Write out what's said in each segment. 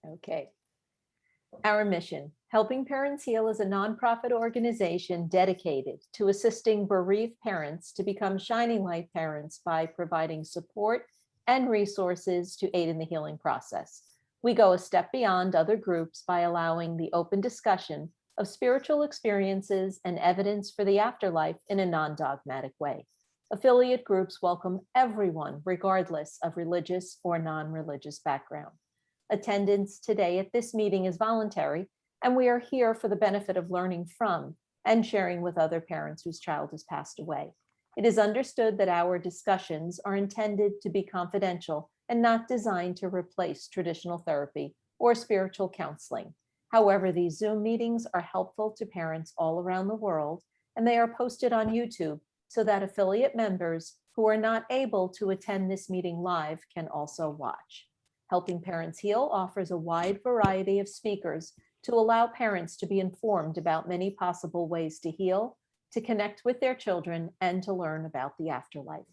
Okay. Our mission, Helping Parents Heal, is a nonprofit organization dedicated to assisting bereaved parents to become shining light parents by providing support and resources to aid in the healing process. We go a step beyond other groups by allowing the open discussion of spiritual experiences and evidence for the afterlife in a non-dogmatic way. Affiliate groups welcome everyone, regardless of religious or non-religious background. Attendance today at this meeting is voluntary, and we are here for the benefit of learning from and sharing with other parents whose child has passed away. It is understood that our discussions are intended to be confidential and not designed to replace traditional therapy or spiritual counseling. However, these Zoom meetings are helpful to parents all around the world, and they are posted on YouTube so that affiliate members who are not able to attend this meeting live can also watch. Helping Parents Heal offers a wide variety of speakers to allow parents to be informed about many possible ways to heal, to connect with their children, and to learn about the afterlife.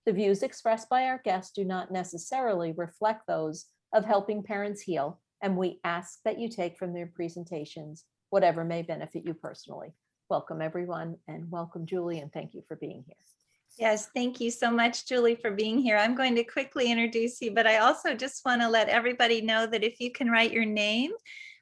The views expressed by our guests do not necessarily reflect those of Helping Parents Heal, and we ask that you take from their presentations whatever may benefit you personally. Welcome, everyone, and welcome, Julie, and thank you for being here. Yes, thank you so much, Julie, for being here. I'm going to quickly introduce you, but I also just want to let everybody know that if you can write your name,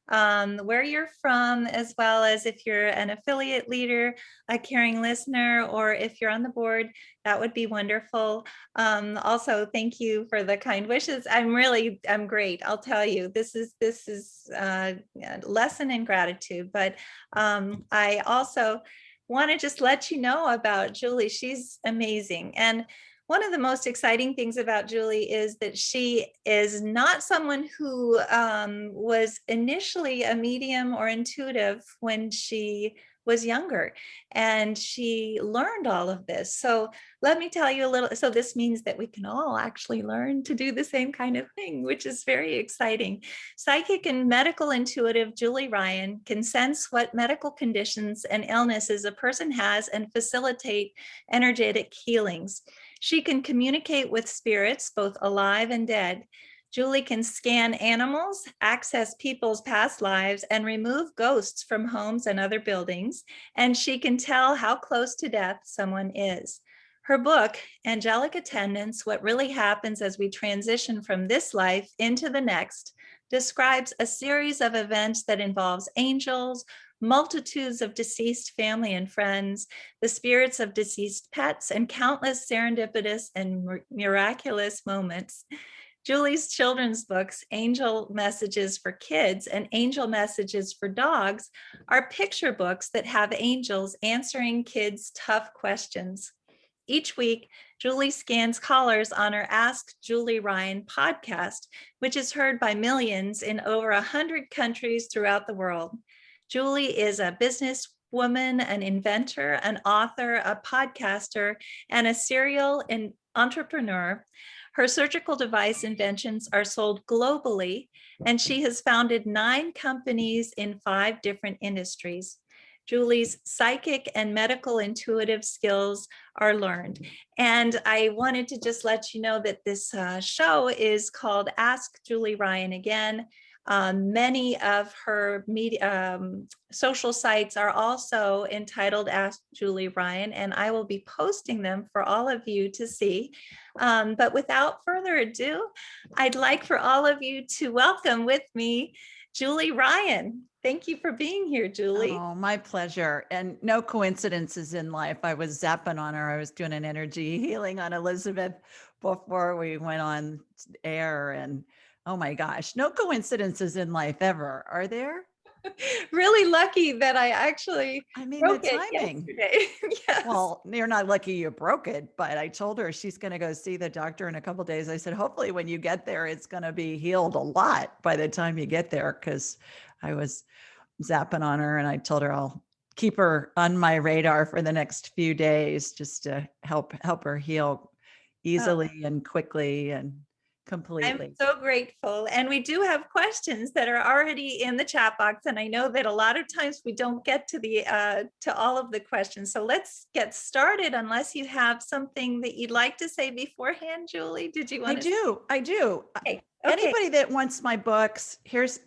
where you're from, as well as if you're an affiliate leader, a caring listener, or if you're on the board, that would be wonderful. Also, thank you for the kind wishes. I'm great. I'll tell you, this is a lesson in gratitude, but I also want to just let you know about Julie. She's amazing. And one of the most exciting things about Julie is that she is not someone who was initially a medium or intuitive when she was younger, and she learned all of this. So let me tell you a little. So this means that we can all actually learn to do the same kind of thing, which is very exciting. Psychic and medical intuitive Julie Ryan can sense what medical conditions and illnesses a person has and facilitate energetic healings. She can communicate with spirits, both alive and dead. Julie can scan animals, access people's past lives, and remove ghosts from homes and other buildings. And she can tell how close to death someone is. Her book, Angelic Attendants: What Really Happens as We Transition from This Life into the Next, describes a series of events that involves angels, multitudes of deceased family and friends, the spirits of deceased pets, and countless serendipitous and miraculous moments. Julie's children's books, Angel Messages for Kids and Angel Messages for Dogs, are picture books that have angels answering kids' tough questions. Each week, Julie scans callers on her Ask Julie Ryan podcast, which is heard by millions in over 100 countries throughout the world. Julie is a businesswoman, an inventor, an author, a podcaster, and a serial entrepreneur. Her surgical device inventions are sold globally, and she has founded 9 companies in 5 different industries. Julie's psychic and medical intuitive skills are learned. And I wanted to just let you know that this show is called Ask Julie Ryan Again. Many of her social sites are also entitled Ask Julie Ryan, and I will be posting them for all of you to see. But without further ado, I'd like for all of you to welcome with me Julie Ryan. Thank you for being here, Julie. Oh, my pleasure. And no coincidences in life. I was zapping on her. I was doing an energy healing on Elizabeth before we went on air. And oh my gosh, no coincidences in life ever, are there? Really lucky that I actually broke the timing. It yesterday. Yes. Well, you're not lucky you broke it, but I told her she's going to go see the doctor in a couple of days. I said, hopefully when you get there, it's going to be healed a lot by the time you get there. Cause I was zapping on her and I told her I'll keep her on my radar for the next few days just to help her heal easily and quickly. And completely. so grateful. And we do have questions that are already in the chat box. And I know that a lot of times we don't get to the to all of the questions. So let's get started unless you have something that you'd like to say beforehand, Julie. Did you want to? I do. Okay. Anybody that wants my books, here's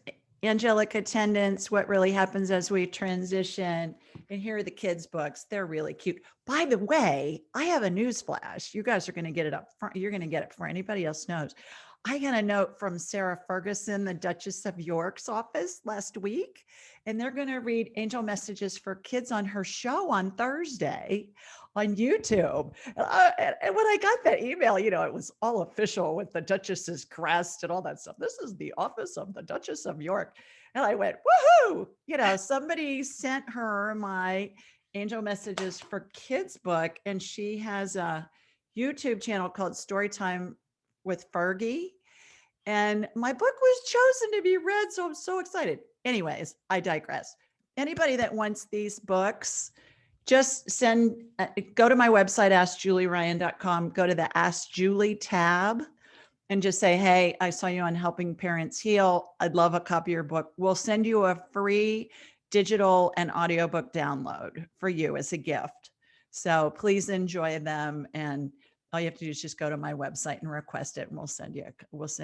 Angelic Attendants, What Really Happens as We Transition. And here are the kids' books. They're really cute. By the way, I have a news flash. You guys are going to get it up front. You're going to get it before anybody else knows. I got a note from Sarah Ferguson, the Duchess of York's office last week, and they're going to read angel messages for kids on her show on Thursday on YouTube. And when I got that email, you know, it was all official with the Duchess's crest and all that stuff. This is the office of the Duchess of York. And I went, woohoo! You know, somebody sent her my angel messages for kids book, and she has a YouTube channel called Storytime with Fergie. And my book was chosen to be read. So I'm so excited. Anyways, I digress. Anybody that wants these books, just go to my website, askjulieryan.com, go to the Ask Julie tab and just say, hey, I saw you on Helping Parents Heal. I'd love a copy of your book. We'll send you a free digital and audiobook download for you as a gift. So please enjoy them. And all you have to do is just go to my website and request it, and we'll send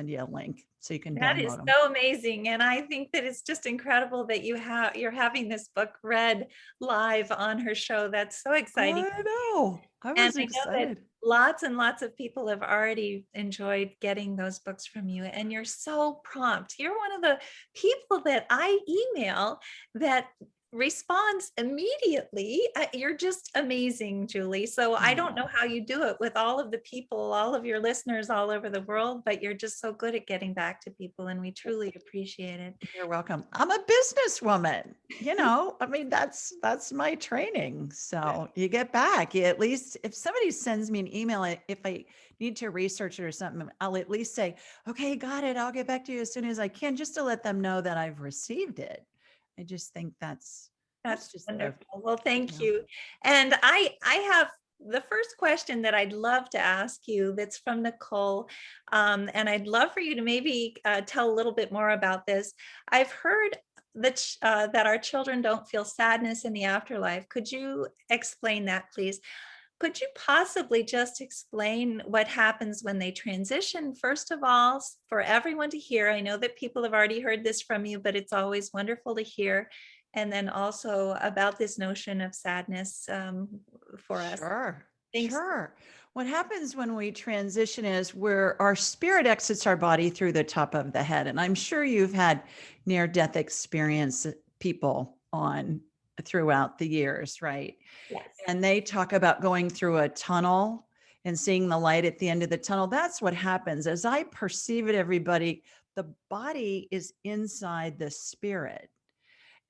you a link so you can That download is them. so amazing. And I think that it's just incredible that you're having this book read live on her show. That's so exciting. I know. I was excited. I know that lots and lots of people have already enjoyed getting those books from you. And you're so prompt. You're one of the people that I email that responds immediately. You're just amazing, Julie. So I don't know how you do it with all of the people, all of your listeners all over the world, but you're just so good at getting back to people, and we truly appreciate it. You're welcome. I'm a businesswoman. You know, I mean, that's my training. So you get back. You at least, if somebody sends me an email, if I need to research it or something, I'll at least say, okay, got it. I'll get back to you as soon as I can, just to let them know that I've received it. I just think that's just wonderful. Well, thank you. And I have the first question that I'd love to ask you that's from Nicole. And I'd love for you to maybe tell a little bit more about this. I've heard that our children don't feel sadness in the afterlife. Could you explain that, please? Could you possibly just explain what happens when they transition, first of all, for everyone to hear? I know that people have already heard this from you, but it's always wonderful to hear. And then also about this notion of sadness for us. Sure. Thanks. Sure. What happens when we transition is where our spirit exits our body through the top of the head. And I'm sure you've had near-death experience people on throughout the years, right? Yes. And they talk about going through a tunnel and seeing the light at the end of the tunnel. That's what happens. As I perceive it, everybody, the body is inside the spirit.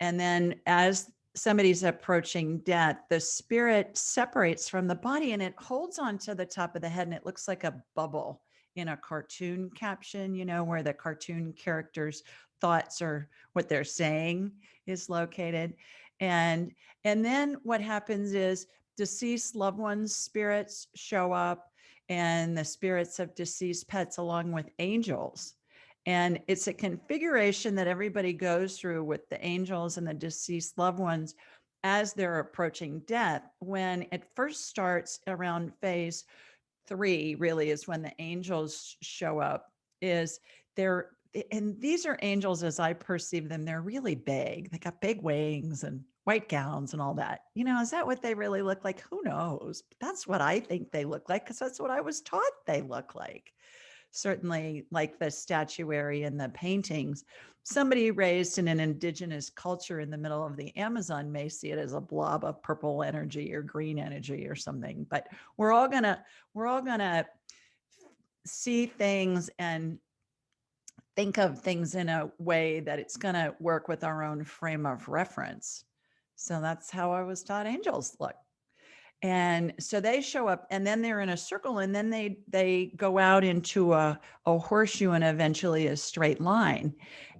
And then as somebody's approaching death, the spirit separates from the body and it holds on to the top of the head, and it looks like a bubble in a cartoon caption, you know, where the cartoon characters' thoughts or what they're saying is located. And then what happens is deceased loved ones' spirits show up, and the spirits of deceased pets along with angels. And it's a configuration that everybody goes through with the angels and the deceased loved ones as they're approaching death. When it first starts around phase 3, really is when the angels show up. And these are angels as I perceive them. They're really big. They got big wings and white gowns and all that. You know, is that what they really look like? Who knows? But that's what I think they look like, because that's what I was taught they look like. Certainly, like the statuary and the paintings, somebody raised in an indigenous culture in the middle of the Amazon may see it as a blob of purple energy or green energy or something. But we're all gonna see things and think of things in a way that it's going to work with our own frame of reference. So that's how I was taught angels look. And so they show up, and then they're in a circle, and then they go out into a horseshoe and eventually a straight line.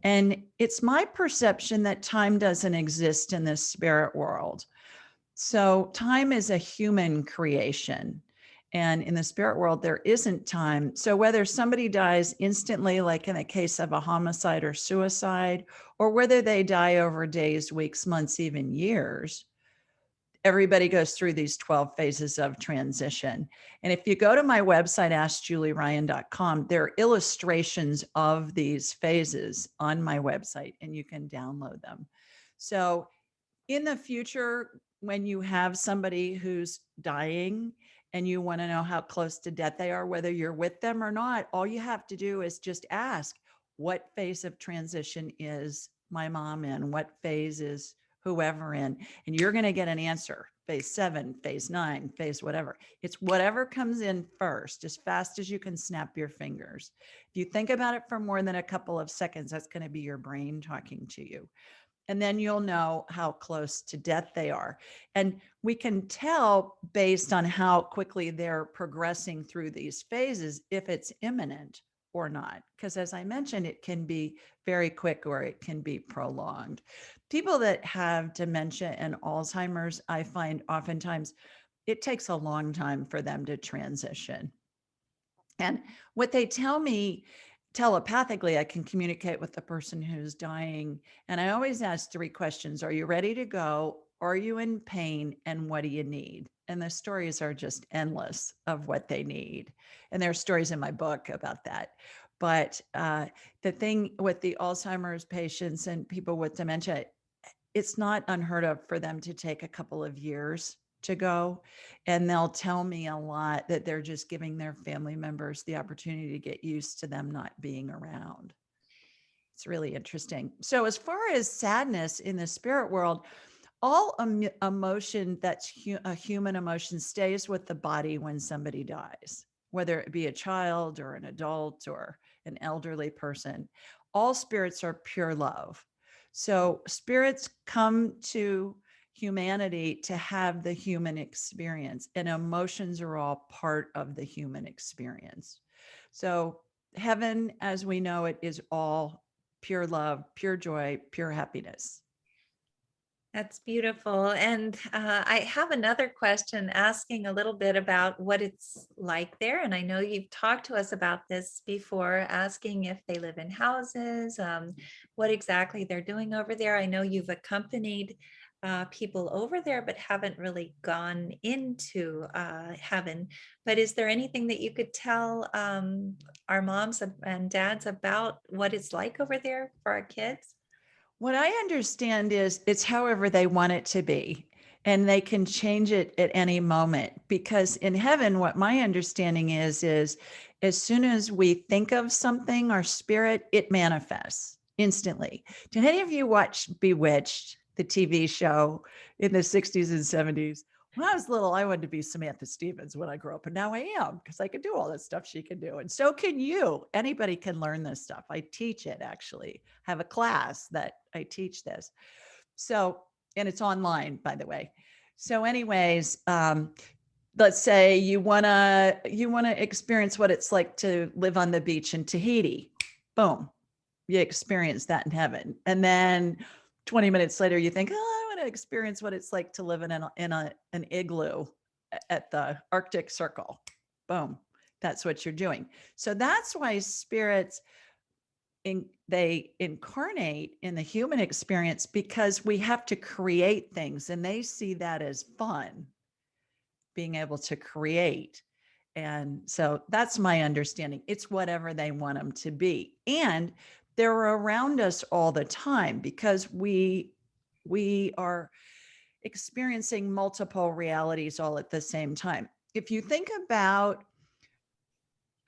And it's my perception that time doesn't exist in the spirit world. So time is a human creation. And in the spirit world, there isn't time. So whether somebody dies instantly, like in the case of a homicide or suicide, or whether they die over days, weeks, months, even years, everybody goes through these 12 phases of transition. And if you go to my website, askjulieryan.com, there are illustrations of these phases on my website, and you can download them. So in the future, when you have somebody who's dying and you want to know how close to death they are, whether you're with them or not, all you have to do is just ask, what phase of transition is my mom in? What phase is whoever in? And you're going to get an answer. Phase 7, phase 9, phase whatever. It's whatever comes in first, as fast as you can snap your fingers. If you think about it for more than a couple of seconds, that's going to be your brain talking to you. And then you'll know how close to death they are. And we can tell based on how quickly they're progressing through these phases if it's imminent or not. Because as I mentioned, it can be very quick or it can be prolonged. People that have dementia and Alzheimer's, I find oftentimes it takes a long time for them to transition. And what they tell me telepathically, I can communicate with the person who's dying. And I always ask 3 questions. Are you ready to go? Are you in pain? And what do you need? And the stories are just endless of what they need. And there are stories in my book about that. But the thing with the Alzheimer's patients and people with dementia, it's not unheard of for them to take a couple of years to go. And they'll tell me a lot that they're just giving their family members the opportunity to get used to them not being around. It's really interesting. So as far as sadness in the spirit world, all emotion that's a human emotion stays with the body when somebody dies, whether it be a child or an adult or an elderly person. All spirits are pure love. So spirits come to humanity to have the human experience, and emotions are all part of the human experience. So heaven, as we know it, is all pure love, pure joy, pure happiness. That's beautiful. And I have another question asking a little bit about what it's like there. And I know you've talked to us about this before, asking if they live in houses, what exactly they're doing over there. I know you've accompanied people over there, but haven't really gone into heaven. But is there anything that you could tell our moms and dads about what it's like over there for our kids? What I understand is it's however they want it to be, and they can change it at any moment. Because in heaven, what my understanding is as soon as we think of something, our spirit, it manifests instantly. Did any of you watch Bewitched, the TV show in the 60s and 70s? When I was little, I wanted to be Samantha Stevens when I grew up, and now I am, because I can do all this stuff she can do. And so can you. Anybody can learn this stuff. I teach it, actually. I have a class that I teach this. So, and it's online, by the way. So anyways, let's say you want to experience what it's like to live on the beach in Tahiti. Boom. You experience that in heaven. And then 20 minutes later, you think, oh, I want to experience what it's like to live in an igloo at the Arctic Circle. Boom. That's what you're doing. So that's why spirits, they incarnate in the human experience, because we have to create things, and they see that as fun, being able to create. And so that's my understanding. It's whatever they want them to be. And they're around us all the time, because we are experiencing multiple realities all at the same time. If you think about,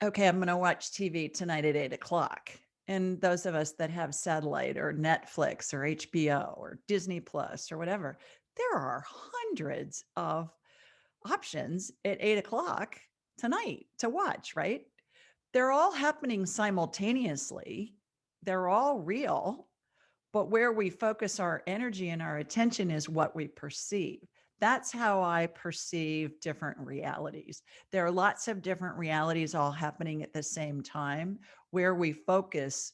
okay, I'm going to watch TV tonight at 8:00. And those of us that have satellite or Netflix or HBO or Disney Plus or whatever, there are hundreds of options at 8:00 tonight to watch, right? They're all happening simultaneously. They're all real, but where we focus our energy and our attention is what we perceive. That's how I perceive different realities. There are lots of different realities all happening at the same time. Where we focus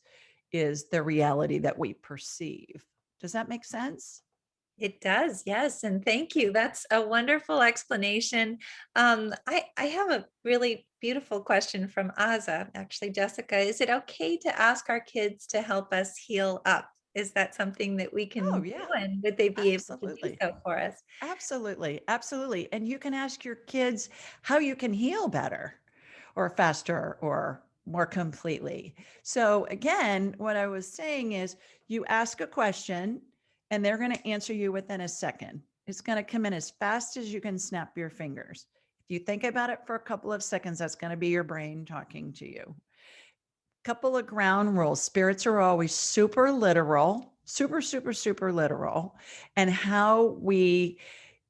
is the reality that we perceive. Does that make sense? It does, yes, and thank you. That's a wonderful explanation. I have a really beautiful question from Aza, actually, Jessica. Is it okay to ask our kids to help us heal up? Is that something that we can Oh, do, yeah, and would they be able to do absolutely. so for us? Absolutely. Absolutely. And you can ask your kids how you can heal better or faster or more completely. So, again, what I was saying is you ask a question and they're going to answer you within a second. It's going to come in as fast as you can snap your fingers. If you think about it for a couple of seconds, that's going to be your brain talking to you. Couple of ground rules. Spirits are always super literal, super literal. And how we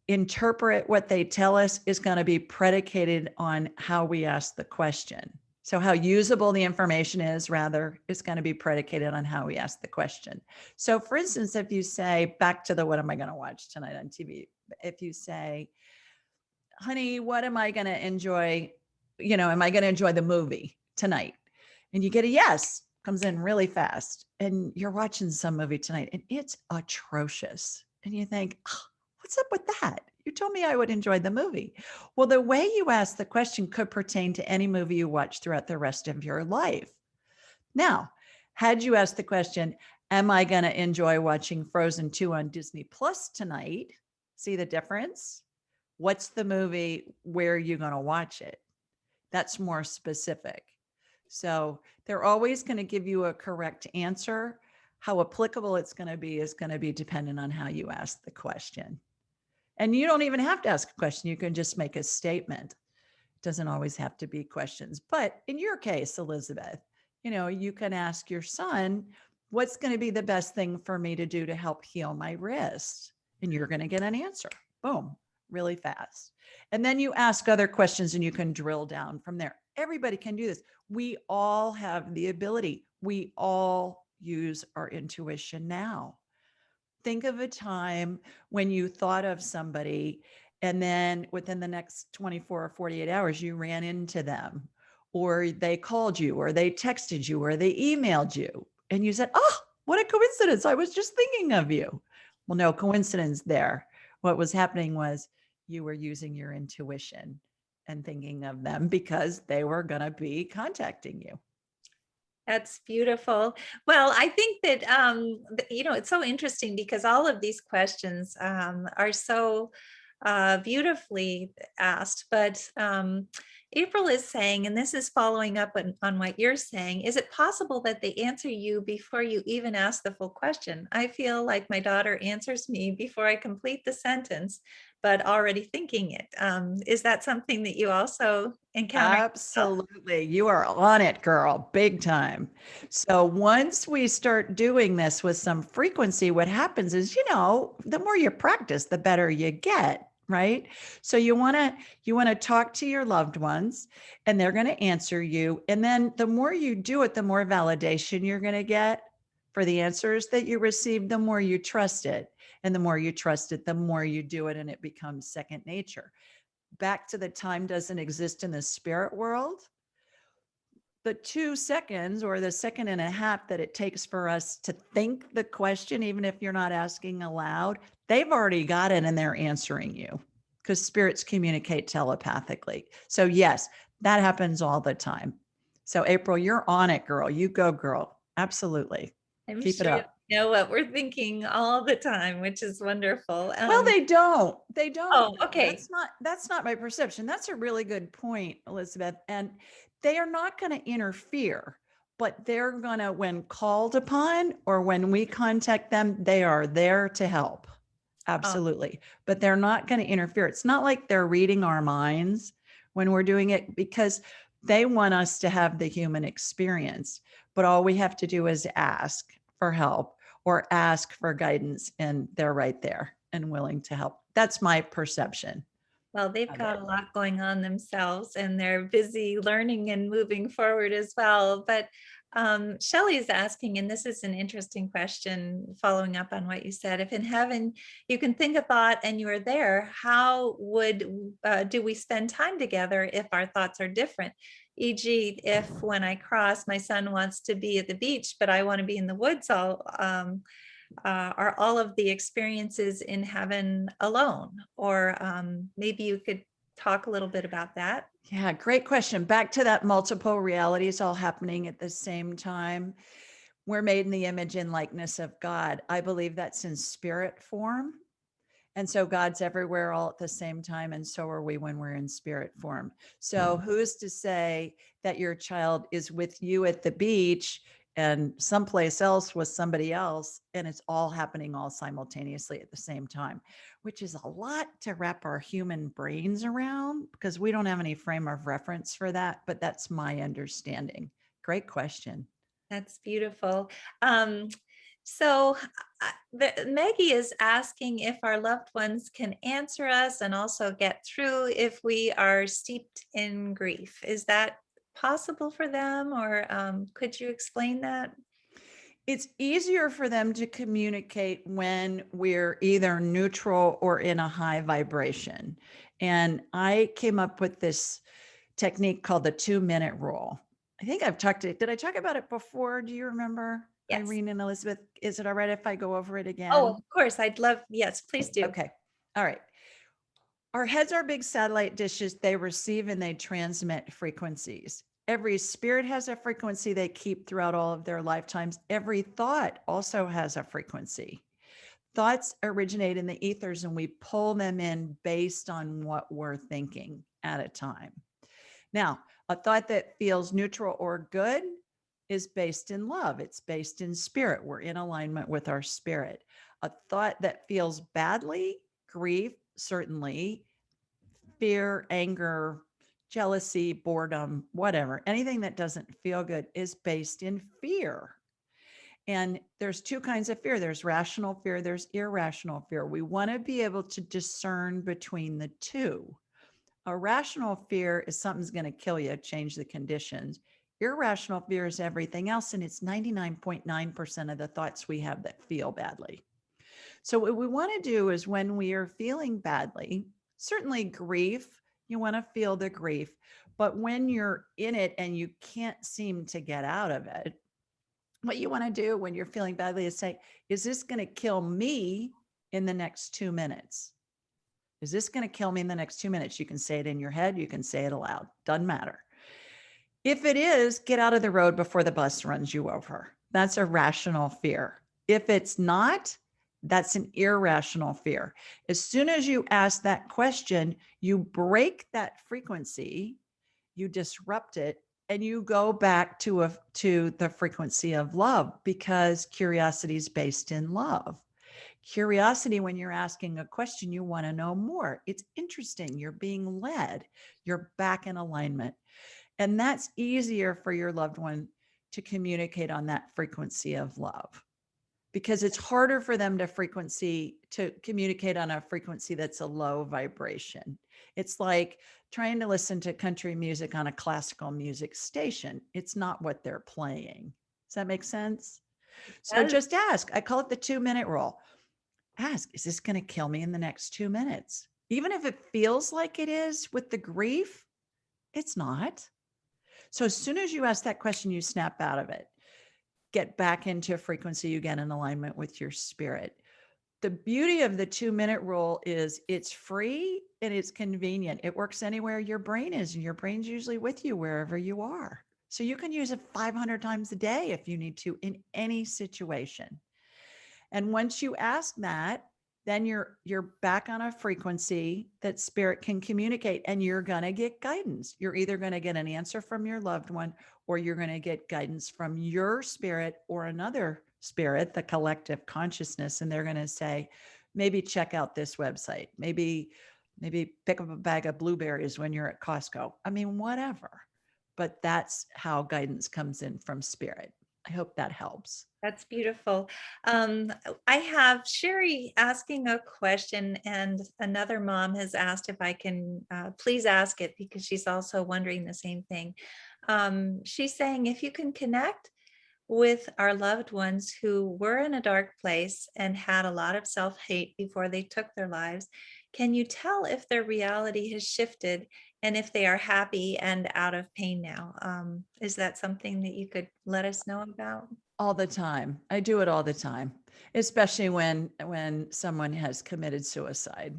interpret what they tell us is going to be predicated on how we ask the question. So, how usable the information is, rather, is going to be predicated on how we ask the question. So, for instance, if you say, back to the what am I going to watch tonight on TV? If you say, honey, what am I going to enjoy? Am I going to enjoy the movie tonight? And you get a yes, comes in really fast. And you're watching some movie tonight and it's atrocious. And you think, oh, what's up with that? You told me I would enjoy the movie. Well, the way you ask the question could pertain to any movie you watch throughout the rest of your life. Now, had you asked the question, am I going to enjoy watching Frozen 2 on Disney Plus tonight? See the difference? What's the movie? Where are you going to watch it? That's more specific. So they're always going to give you a correct answer. How applicable it's going to be is going to be dependent on how you ask the question. And you don't even have to ask a question. You can just make a statement. It doesn't always have to be questions. But in your case, Elizabeth, you can ask your son, what's going to be the best thing for me to do to help heal my wrist? And you're going to get an answer. Boom, really fast. And then you ask other questions and you can drill down from there. Everybody can do this. We all have the ability. We all use our intuition now. Think of a time when you thought of somebody and then within the next 24 or 48 hours, you ran into them, or they called you, or they texted you, or they emailed you. And you said, oh, what a coincidence. I was just thinking of you. Well, no coincidence there. What was happening was you were using your intuition and thinking of them because they were going to be contacting you. That's beautiful. Well, I think that, it's so interesting because all of these questions are so beautifully asked. But April is saying, and this is following up on what you're saying, is it possible that they answer you before you even ask the full question? I feel like my daughter answers me before I complete the sentence, but already thinking it. Is that something that you also encounter? Absolutely. You are on it, girl, big time. So once we start doing this with some frequency, what happens is, the more you practice, the better you get, right? So you want to talk to your loved ones and they're going to answer you. And then the more you do it, the more validation you're going to get for the answers that you receive, the more you trust it. And the more you trust it, the more you do it and it becomes second nature. Back to the time doesn't exist in the spirit world. The 2 seconds or the second and a half that it takes for us to think the question, even if you're not asking aloud, they've already got it and they're answering you because spirits communicate telepathically. So yes, that happens all the time. So April, you're on it, girl. You go, girl. Absolutely. I'm Keep it sure up. you know what we're thinking all the time, which is wonderful. Well, they don't. They don't. Oh, okay. That's not my perception. That's a really good point, Elizabeth. And they are not going to interfere, but they're going to, when called upon or when we contact them, they are there to help. Absolutely. But they're not going to interfere. It's not like they're reading our minds when we're doing it because they want us to have the human experience. But all we have to do is ask for help or ask for guidance, and they're right there and willing to help. That's my perception. Well, they've of got it. a lot going on themselves and they're busy learning and moving forward as well. But Shelley is asking, and this is an interesting question following up on what you said, if in heaven you can think a thought and you are there, how do we spend time together if our thoughts are different? E.g., if when I cross, my son wants to be at the beach, but I want to be in the woods are all of the experiences in heaven alone? Or maybe you could talk a little bit about that. Yeah, great question. Back to that multiple realities all happening at the same time. We're made in the image and likeness of God. I believe that's in spirit form. And so God's everywhere all at the same time. And so are we when we're in spirit form. So who's to say that your child is with you at the beach and someplace else with somebody else, and it's all happening all simultaneously at the same time, which is a lot to wrap our human brains around because we don't have any frame of reference for that. But that's my understanding. Great question. That's beautiful. So Maggie is asking if our loved ones can answer us and also get through if we are steeped in grief. Is that possible for them, or could you explain that? It's easier for them to communicate when we're either neutral or in a high vibration. And I came up with this technique called the 2-minute rule. I think did I talk about it before? Do you remember, Yes. Irene and Elizabeth? Is it all right if I go over it again? Oh, of course. I'd love, yes, please do. Okay. All right. Our heads are big satellite dishes. They receive and they transmit frequencies. Every spirit has a frequency they keep throughout all of their lifetimes. Every thought also has a frequency. Thoughts originate in the ethers and we pull them in based on what we're thinking at a time. Now, a thought that feels neutral or good is based in love. It's based in spirit. We're in alignment with our spirit. A thought that feels badly, grief, certainly, fear, anger, jealousy, boredom, whatever, anything that doesn't feel good is based in fear. And there's two kinds of fear. There's rational fear, there's irrational fear. We want to be able to discern between the two. A rational fear is something's going to kill you, change the conditions. Irrational fear is everything else, and it's 99.9% of the thoughts we have that feel badly. So what we want to do is when we are feeling badly, certainly grief, you want to feel the grief, but when you're in it and you can't seem to get out of it, what you want to do when you're feeling badly is say, is this going to kill me in the next 2 minutes? Is this going to kill me in the next 2 minutes? You can say it in your head. You can say it aloud. Doesn't matter. If it is, get out of the road before the bus runs you over. That's a rational fear. If it's not, that's an irrational fear. As soon as you ask that question, you break that frequency, you disrupt it, and you go back to the frequency of love because curiosity is based in love. Curiosity, when you're asking a question, you want to know more. It's interesting. You're being led. You're back in alignment. And that's easier for your loved one to communicate on that frequency of love because it's harder for them to communicate on a frequency that's a low vibration. It's like trying to listen to country music on a classical music station. It's not what they're playing. Does that make sense? So just ask. I call it the 2-minute rule. Ask, is this going to kill me in the next 2 minutes? Even if it feels like it is with the grief, it's not. So as soon as you ask that question, you snap out of it, get back into a frequency, you get in alignment with your spirit. The beauty of the 2-minute rule is it's free and it's convenient. It works anywhere your brain is, and your brain's usually with you wherever you are. So you can use it 500 times a day if you need to in any situation. And once you ask that, then you're back on a frequency that spirit can communicate, and you're going to get guidance. You're either going to get an answer from your loved one, or you're going to get guidance from your spirit or another spirit, the collective consciousness. And they're going to say, maybe check out this website, maybe pick up a bag of blueberries when you're at Costco. I mean, whatever. But that's how guidance comes in from spirit. I hope that helps. That's beautiful. I have Sherry asking a question, and another mom has asked if I can please ask it because she's also wondering the same thing. She's saying if you can connect with our loved ones who were in a dark place and had a lot of self-hate before they took their lives, can you tell if their reality has shifted and if they are happy and out of pain now? Is that something that you could let us know about? All the time. I do it all the time, especially when someone has committed suicide.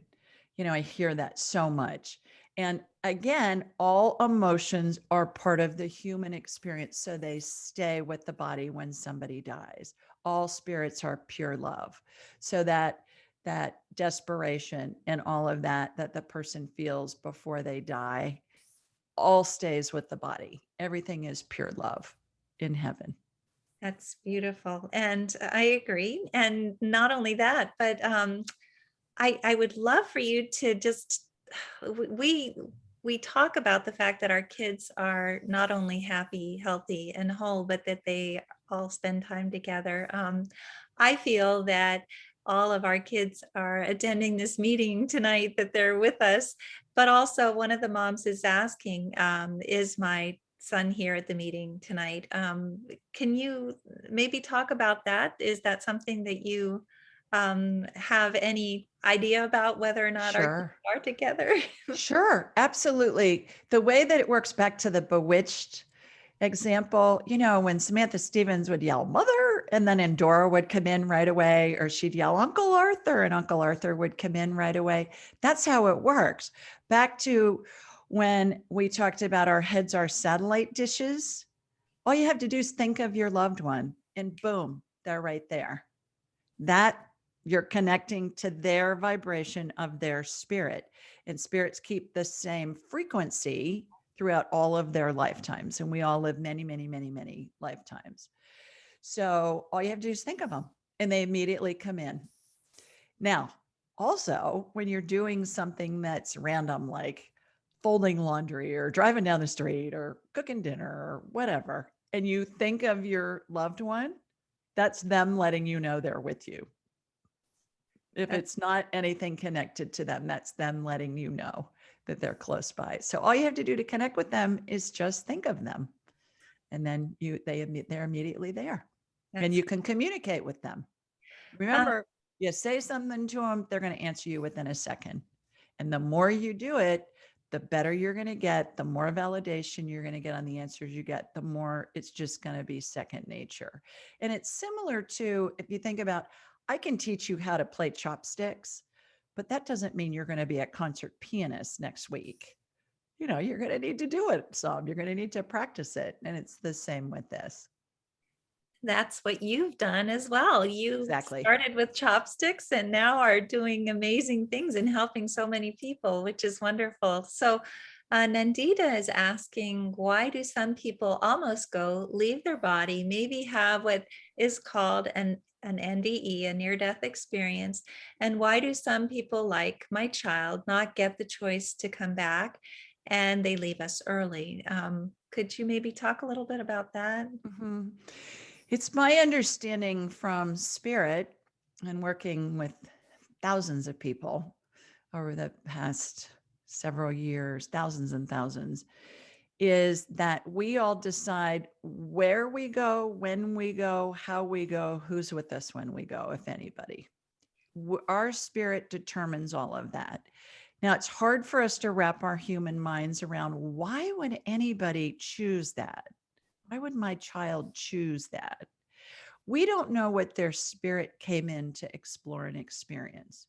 I hear that so much. And again, all emotions are part of the human experience, so they stay with the body when somebody dies. All spirits are pure love. So that desperation and all of that the person feels before they die all stays with the body. Everything is pure love in heaven. That's beautiful. And I agree. And not only that, but I would love for you to just, we, we talk about the fact that our kids are not only happy, healthy, and whole, but that they all spend time together. I feel that all of our kids are attending this meeting tonight, that they're with us. But also, one of the moms is asking, is my son here at the meeting tonight? Can you maybe talk about that? Is that something that you have any idea about, whether or not our kids Sure. are together? Sure, absolutely. The way that it works back to the bewitched example, when Samantha Stevens would yell, "Mother," and then Endora would come in right away, or she'd yell, "Uncle Arthur," and Uncle Arthur would come in right away. That's how it works. Back to when we talked about our heads are satellite dishes. All you have to do is think of your loved one, and boom, they're right there. That you're connecting to their vibration of their spirit, and spirits keep the same frequency throughout all of their lifetimes, and we all live many, many, many, many lifetimes. So all you have to do is think of them, and they immediately come in. Now, also, when you're doing something that's random, like folding laundry or driving down the street or cooking dinner or whatever, and you think of your loved one, that's them letting you know they're with you. If it's not anything connected to them, that's them letting you know that they're close by. So all you have to do to connect with them is just think of them. And then they're immediately there. And That's you can communicate with them. Remember, you say something to them, they're going to answer you within a second. And the more you do it, the better you're going to get, the more validation you're going to get on the answers you get, the more it's just going to be second nature. And it's similar to, if you think about, I can teach you how to play chopsticks, but that doesn't mean you're going to be a concert pianist next week. You're going to need to do it some. You're going to need to practice it. And it's the same with this. that's what you've done as well. You Exactly. started with chopsticks and now are doing amazing things and helping so many people, which is wonderful. So Nandita is asking, why do some people almost leave their body, maybe have what is called an NDE, a near-death experience? And why do some people, like my child, not get the choice to come back and they leave us early? Could you maybe talk a little bit about that? Mm-hmm. It's my understanding from spirit and working with thousands of people over the past several years, thousands and thousands, is that we all decide where we go, when we go, how we go, who's with us when we go, if anybody. Our spirit determines all of that. Now, it's hard for us to wrap our human minds around, why would anybody choose that? Why would my child choose that? We don't know what their spirit came in to explore and experience.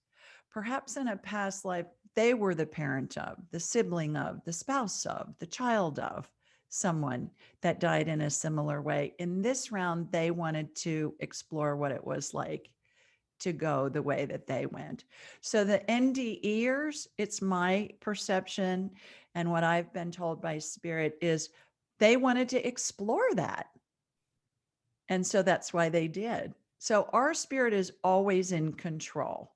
Perhaps in a past life, they were the parent of, the sibling of, the spouse of, the child of someone that died in a similar way. In this round, they wanted to explore what it was like to go the way that they went. So the NDEers, it's my perception, and what I've been told by spirit is they wanted to explore that. And so that's why they did. So our spirit is always in control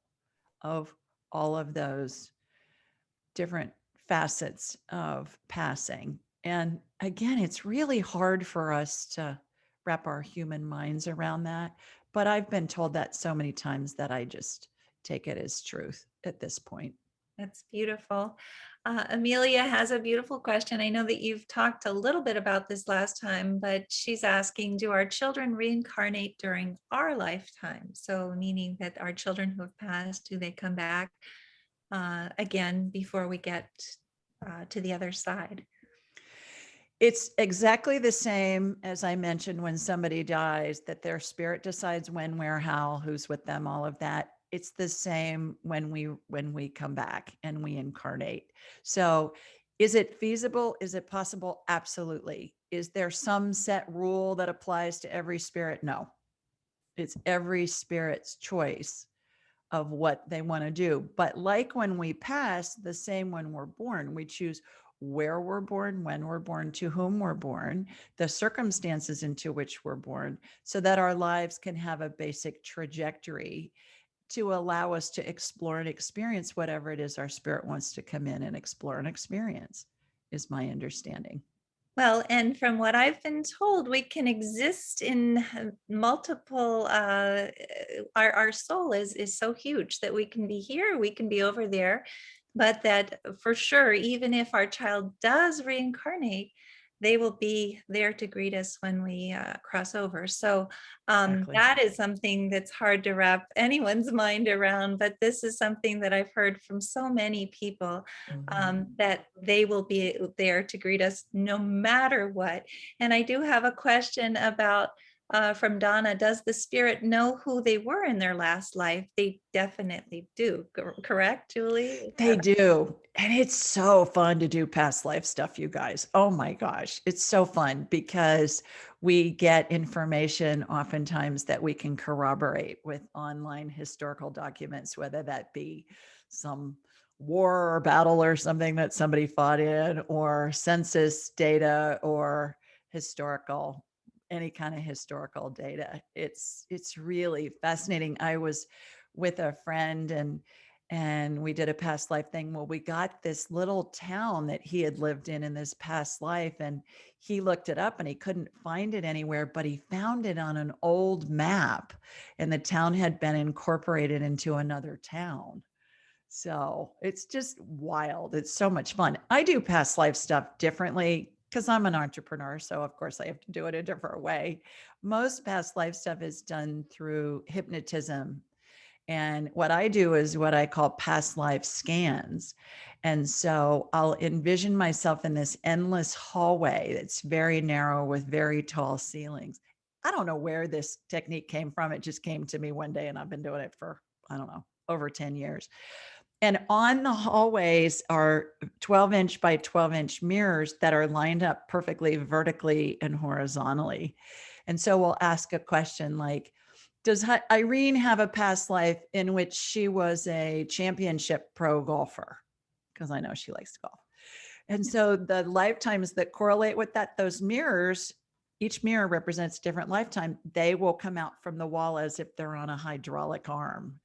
of all of those different facets of passing. And again, it's really hard for us to wrap our human minds around that. But I've been told that so many times that I just take it as truth at this point. That's beautiful. Amelia has a beautiful question. I know that you've talked a little bit about this last time, but she's asking, do our children reincarnate during our lifetime? So meaning that our children who have passed, do they come back again before we get to the other side? It's exactly the same as I mentioned when somebody dies, that their spirit decides when, where, how, who's with them, all of that. It's the same when we come back and we incarnate. So is it feasible? Is it possible? Absolutely. Is there some set rule that applies to every spirit? No. It's every spirit's choice of what they want to do. But like when we pass, the same when we're born, we choose where we're born, when we're born, to whom we're born, the circumstances into which we're born, so that our lives can have a basic trajectory to allow us to explore and experience whatever it is our spirit wants to come in and explore and experience, is my understanding. Well, and from what I've been told, we can exist in multiple, our soul is so huge that we can be here, we can be over there, but that for sure, even if our child does reincarnate, they will be there to greet us when we cross over. So Exactly. that is something that's hard to wrap anyone's mind around, but this is something that I've heard from so many people, Mhm. that they will be there to greet us no matter what. And I do have a question about from Donna. Does the spirit know who they were in their last life? They definitely do. Correct, Julie? They do. And it's so fun to do past life stuff, you guys. Oh my gosh. It's so fun because we get information oftentimes that we can corroborate with online historical documents, whether that be some war or battle or something that somebody fought in, or census data, or historical, any kind of historical data. It's really fascinating. I was with a friend and we did a past life thing. Well, we got this little town that he had lived in this past life, and he looked it up and he couldn't find it anywhere, but he found it on an old map, and the town had been incorporated into another town. So it's just wild. It's so much fun. I do past life stuff differently because I'm an entrepreneur. So, of course, I have to do it a different way. Most past life stuff is done through hypnotism, and what I do is what I call past life scans. And so I'll envision myself in this endless hallway that's very narrow with very tall ceilings. I don't know where this technique came from. It just came to me one day, and I've been doing it for, I don't know, over 10 years. And on the hallways are 12-inch by 12-inch mirrors that are lined up perfectly vertically and horizontally. And so we'll ask a question like, does Irene have a past life in which she was a championship pro golfer? Because I know she likes to golf. And so the lifetimes that correlate with that, those mirrors, each mirror represents a different lifetime. They will come out from the wall as if they're on a hydraulic arm.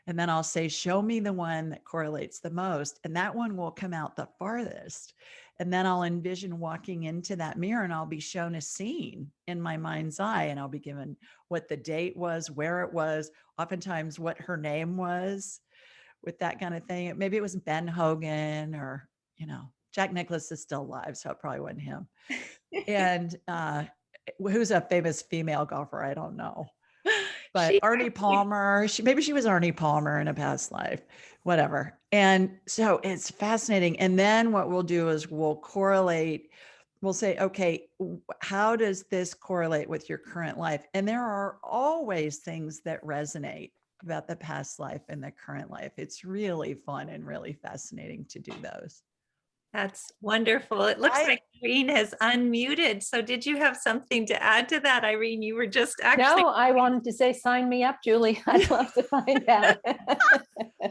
And then I'll say, show me the one that correlates the most. And that one will come out the farthest. And then I'll envision walking into that mirror, and I'll be shown a scene in my mind's eye. And I'll be given what the date was, where it was, oftentimes what her name was, with that kind of thing. Maybe it was Ben Hogan, or, Jack Nicklaus is still alive, so it probably wasn't him. And who's a famous female golfer? I don't know. But She Arnie Palmer, maybe she was Arnie Palmer in a past life, whatever. And so it's fascinating. And then what we'll do is we'll correlate. We'll say, okay, how does this correlate with your current life? And there are always things that resonate about the past life and the current life. It's really fun and really fascinating to do those. That's wonderful. It looks like Irene has unmuted. So did you have something to add to that, Irene? You were just actually. No, I wanted to say, sign me up, Julie. I'd love to find out.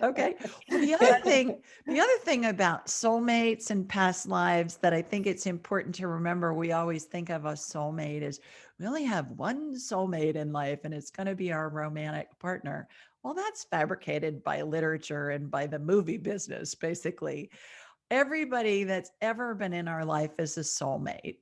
Okay. Well, the other thing about soulmates and past lives that I think it's important to remember, we always think of a soulmate as we only have one soulmate in life, and it's going to be our romantic partner. Well, that's fabricated by literature and by the movie business, basically. Everybody that's ever been in our life is a soulmate.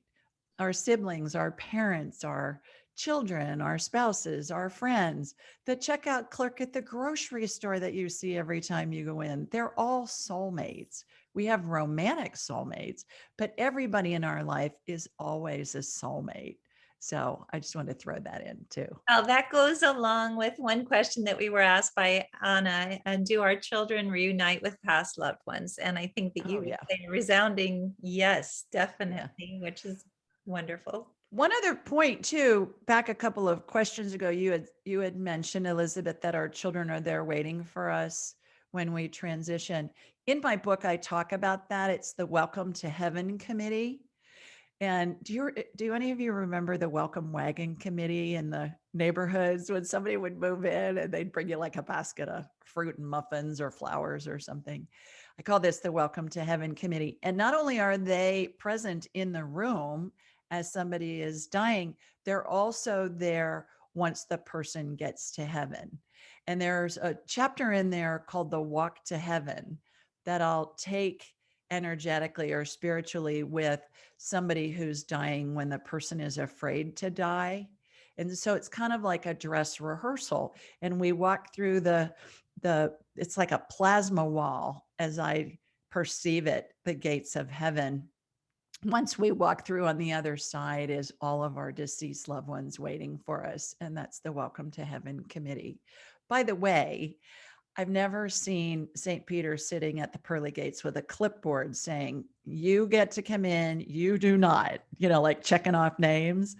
Our siblings, our parents, our children, our spouses, our friends, the checkout clerk at the grocery store that you see every time you go in. They're all soulmates. We have romantic soulmates, but everybody in our life is always a soulmate. So I just wanted to throw that in too. Well, that goes along with one question that we were asked by Anna, and do our children reunite with past loved ones? And I think that you would say a resounding yes, definitely, which is Wonderful. One other point too, back a couple of questions ago, you had mentioned, Elizabeth, that our children are there waiting for us when we transition. In my book, I talk about that. It's the Welcome to Heaven Committee. And do any of you remember the Welcome Wagon Committee in the neighborhoods when somebody would move in and they'd bring you like a basket of fruit and muffins or flowers or something? I call this the Welcome to Heaven Committee. And not only are they present in the room as somebody is dying, they're also there once the person gets to heaven. And there's a chapter in there called the Walk to Heaven that I'll take energetically or spiritually with somebody who's dying when the person is afraid to die. And so it's kind of like a dress rehearsal. And we walk through it's like a plasma wall as I perceive it, the gates of heaven. Once we walk through, on the other side is all of our deceased loved ones waiting for us. And that's the Welcome to Heaven Committee. By the way, I've never seen St. Peter sitting at the pearly gates with a clipboard saying, you get to come in, you do not, like checking off names.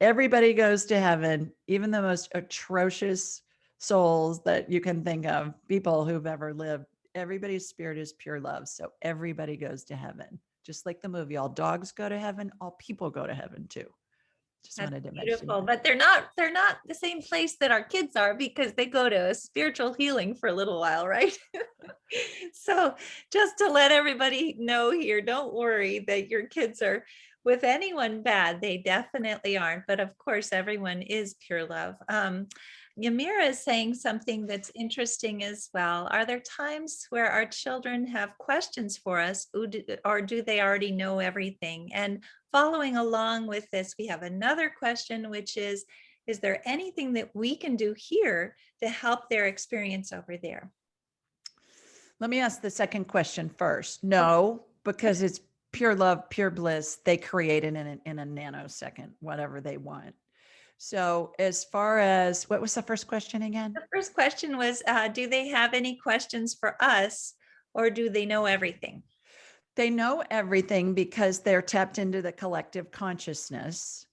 Everybody goes to heaven, even the most atrocious souls that you can think of, people who've ever lived. Everybody's spirit is pure love. So everybody goes to heaven. Just like the movie, all dogs go to heaven, all people go to heaven too. Just That's wanted to beautiful, mention but they're not the same place that our kids are, because they go to spiritual healing for a little while, right? So just to let everybody know here, don't worry that your kids are with anyone bad. They definitely aren't, but of course everyone is pure love. Yamira is saying something that's interesting as well. Are there times where our children have questions for us, or do they already know everything? And following along with this, we have another question, which is there anything that we can do here to help their experience over there? Let me ask the second question first. No, because it's pure love, pure bliss. They create it in a nanosecond, whatever they want. So as far as, what was the first question again? The first question was, do they have any questions for us, or do they know everything? They know everything because they're tapped into the collective consciousness.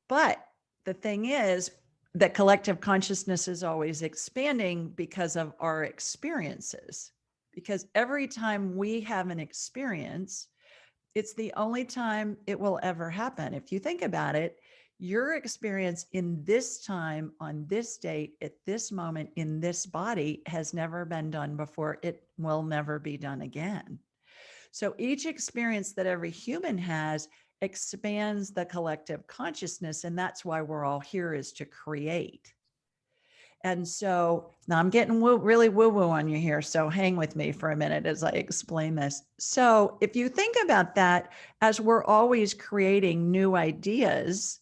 But the thing is that collective consciousness is always expanding because of our experiences. Because every time we have an experience, it's the only time it will ever happen. If you think about it, your experience in this time, on this date, at this moment, in this body has never been done before. It will never be done again. So each experience that every human has expands the collective consciousness. And that's why we're all here, is to create. And so now I'm getting really woo-woo on you here. So hang with me for a minute as I explain this. So if you think about that, as we're always creating new ideas,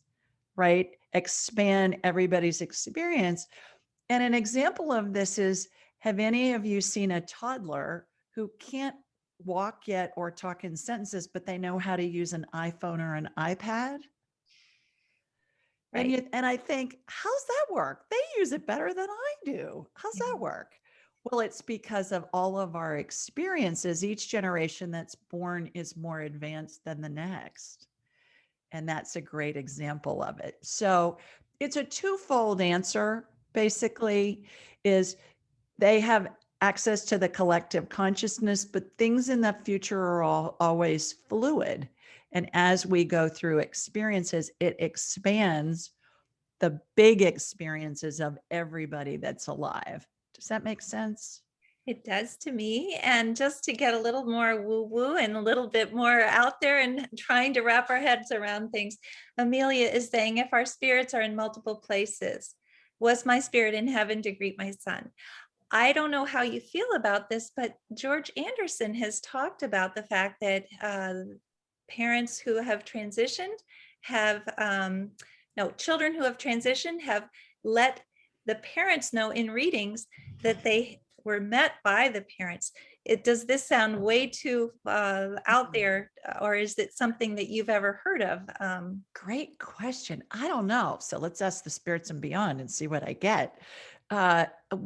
right? Expand everybody's experience. And an example of this is, have any of you seen a toddler who can't walk yet or talk in sentences, but they know how to use an iPhone or an iPad? Right. And I think, how's that work? They use it better than I do. How's that work? Well, it's because of all of our experiences. Each generation that's born is more advanced than the next. And that's a great example of it. So it's a twofold answer, basically, is they have access to the collective consciousness, but things in the future are always fluid. And as we go through experiences, it expands the big experiences of everybody that's alive. Does that make sense? It does to me. And just to get a little more woo-woo and a little bit more out there and trying to wrap our heads around things, Amelia is saying, if our spirits are in multiple places, was my spirit in heaven to greet my son? I don't know how you feel about this, but George Anderson has talked about the fact that parents who have transitioned have, children who have transitioned have let the parents know in readings that they were met by the parents. Does this sound way too out there, or is it something that you've ever heard of? Great question. I don't know. So let's ask the spirits and beyond and see what I get.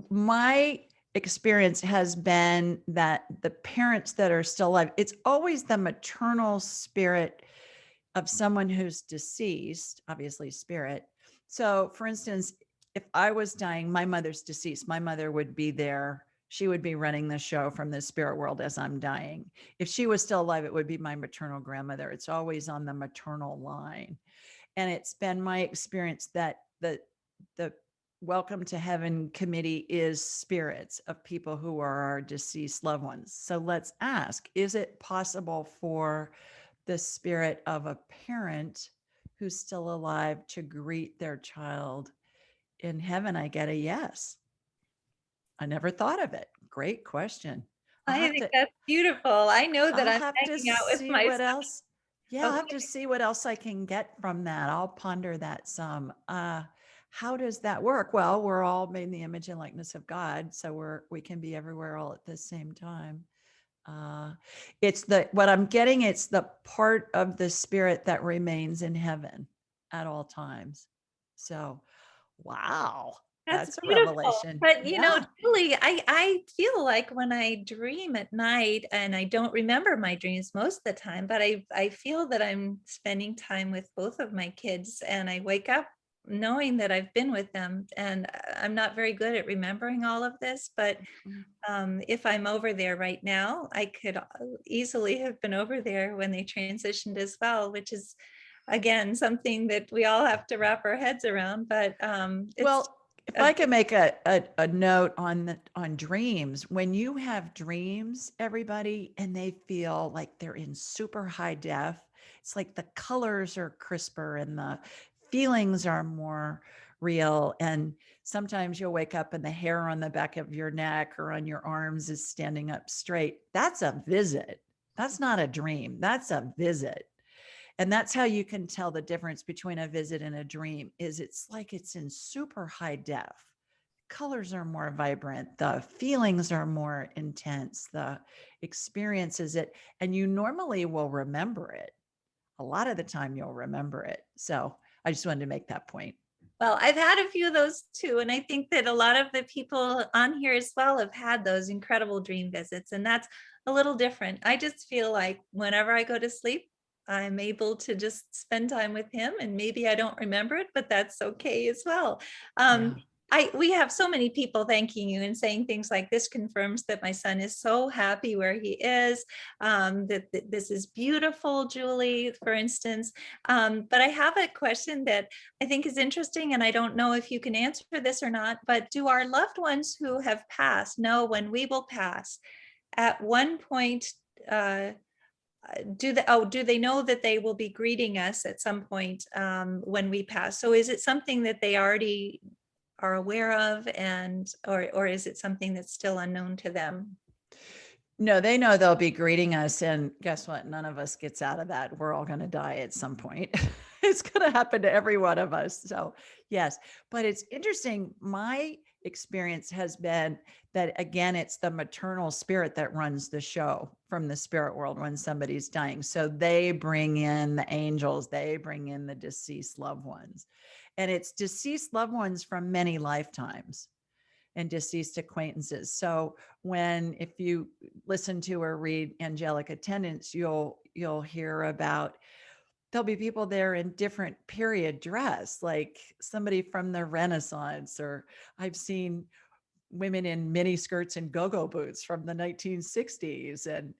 My experience has been that the parents that are still alive, it's always the maternal spirit of someone who's deceased, obviously spirit. So for instance, if I was dying, my mother's deceased, my mother would be there. She would be running the show from the spirit world as I'm dying. If she was still alive, it would be my maternal grandmother. It's always on the maternal line. And it's been my experience that the Welcome to Heaven committee is spirits of people who are our deceased loved ones. So let's ask, is it possible for the spirit of a parent who's still alive to greet their child in heaven? I get a yes. I never thought of it. Great question. I think that's beautiful. I know that I'll I'm have to hanging out with see my what son. else. Yeah, I'll have to see what else I can get from that. I'll ponder that some. How does that work? Well, we're all made in the image and likeness of God, so we can be everywhere all at the same time. It's what I'm getting. It's the part of the spirit that remains in heaven at all times. So, wow, That's that's a beautiful. revelation. But Yeah. Julie, I feel like when I dream at night, and I don't remember my dreams most of the time, but I feel that I'm spending time with both of my kids, and I wake up knowing that I've been with them. And I'm not very good at remembering all of this, but if I'm over there right now, I could easily have been over there when they transitioned as well, which is again something that we all have to wrap our heads around. But it's Well, if I could make a note on dreams, when you have dreams, everybody, and they feel like they're in super high def, it's like the colors are crisper and the feelings are more real. And sometimes you'll wake up and the hair on the back of your neck or on your arms is standing up straight. That's a visit. That's not a dream. That's a visit. And that's how you can tell the difference between a visit and a dream. Is it's like it's in super high def. Colors are more vibrant, the feelings are more intense, the experiences it, and you normally will remember it. A lot of the time you'll remember it. So I just wanted to make that point. Well, I've had a few of those too. And I think that a lot of the people on here as well have had those incredible dream visits. And that's a little different. I just feel like whenever I go to sleep, I'm able to just spend time with him, and maybe I don't remember it, but that's okay as well. Yeah. We have so many people thanking you and saying things like, this confirms that my son is so happy where he is, that this is beautiful, Julie, for instance. But I have a question that I think is interesting, and I don't know if you can answer this or not, but do our loved ones who have passed know when we will pass? At one point, do they know that they will be greeting us at some point when we pass? So is it something that they already are aware of, and or is it something that's still unknown to them? No, they know they'll be greeting us. And guess what? None of us gets out of that. We're all going to die at some point. It's going to happen to every one of us. So, yes. But it's interesting. My experience has been that, again, it's the maternal spirit that runs the show from the spirit world when somebody's dying. So they bring in the angels, they bring in the deceased loved ones. And it's deceased loved ones from many lifetimes and deceased acquaintances. So if you listen to or read Angelic Attendants, you'll hear about, there'll be people there in different period dress, like somebody from the Renaissance, or I've seen women in mini skirts and go-go boots from the 1960s, and